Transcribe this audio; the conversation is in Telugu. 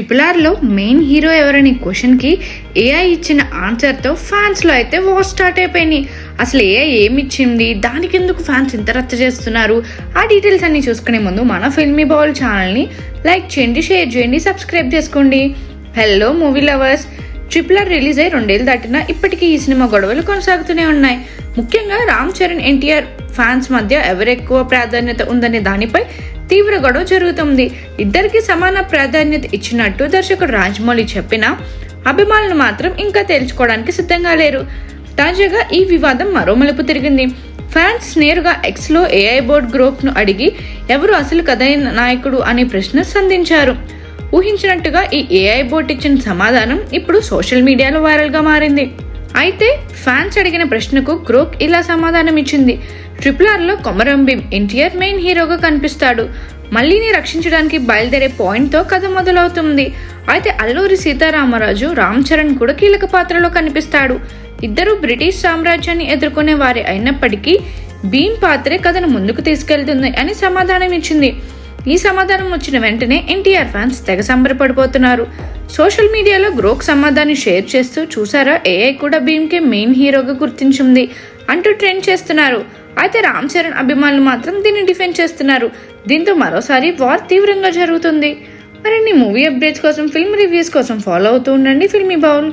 RRR లో మెయిన్ హీరో ఎవరని క్వశ్చన్ కి ఏఐ ఇచ్చిన ఆన్సర్ తో ఫ్యాన్స్ లో అయితే వార్ స్టార్ట్ అయిపోయింది. అసలు ఏఐ ఏమి ఇచ్చింది, దానికి ఎందుకు ఫ్యాన్స్ ఇంత రచ్చ చేస్తున్నారు, ఆ డీటెయిల్స్ అన్ని చూసుకునే ముందు మన ఫిల్మీ బౌల్ ఛానల్ ని లైక్ చేయండి, షేర్ చేయండి, సబ్స్క్రైబ్ చేసుకోండి. Hello movie lovers, RRR release అయ్యి 2 ఏళ్ళు దాటినా ఇప్పటికీ ఈ సినిమా గొడవలు కొనసాగుతూనే ఉన్నాయి. ముఖ్యంగా రామ్ చరణ్ ఎన్టీఆర్ ఫ్యాన్స్ మధ్య ఎవరెక్కువ ప్రాధాన్యత ఉందనే దానిపై తీవ్ర గొడవ జరుగుతుంది. ఇద్దరికి సమాన ప్రాధాన్యత ఇచ్చినట్టు దర్శకుడు రాజమౌళి చెప్పినా అభిమానులు మాత్రం ఇంకా తేల్చుకోవడానికి సిద్ధంగా లేరు. తాజాగా ఈ వివాదం మరో మలుపు తిరిగింది. ఫ్యాన్స్ నేరుగా ఎక్స్ లో ఏఐ బోర్డ్ గ్రూప్ ను అడిగి ఎవరు అసలు కథైన నాయకుడు అనే ప్రశ్న సంధించారు. ఊహించినట్టుగా ఈ ఏఐ బోర్డ్ ఇచ్చిన సమాధానం ఇప్పుడు సోషల్ మీడియాలో వైరల్ గా మారింది. అయితే ఫ్యాన్స్ అడిగిన ప్రశ్నకు గ్రూప్ ఇలా సమాధానం ఇచ్చింది. RRR లో కొమరం భీమ్ ఎన్టీఆర్ మెయిన్ హీరోగా కనిపిస్తాడు. మళ్ళీని రక్షించడానికి బయలుదేరే పాయింట్ తో కథ మొదలవుతుంది. అయితే అల్లూరి సీతారామరాజు, రామ్ చరణ్ కూడా కీలక పాత్రలో కనిపిస్తాడు. ఇద్దరు బ్రిటిష్ సామ్రాజ్యాన్ని ఎదుర్కొనే వారే అయినప్పటికీ భీమ్ పాత్రే కథను ముందుకు తీసుకెళ్తుంది అని సమాధానం ఇచ్చింది. ఈ సమాధానం వచ్చిన వెంటనే ఎన్టీఆర్ ఫ్యాన్స్ తెగ సంబరపడిపోతున్నారు. సోషల్ మీడియాలో గ్రోక్ సమాధానం షేర్ చేస్తూ చూసారా, ఏఐ కూడా భీమ్ కే మెయిన్ హీరోగా గుర్తించింది అంటూ ట్రెండ్ చేస్తున్నారు. అయితే రామ్ చరణ్ అభిమానులు మాత్రం దీన్ని డిఫెండ్ చేస్తున్నారు. దీంతో మరోసారి వార్ తీవ్రంగా జరుగుతుంది. మరిన్ని మూవీ అప్డేట్స్ కోసం, ఫిల్మ్ రివ్యూస్ కోసం ఫాలో అవుతూ ఉండండి ఫిల్మీ బౌల్.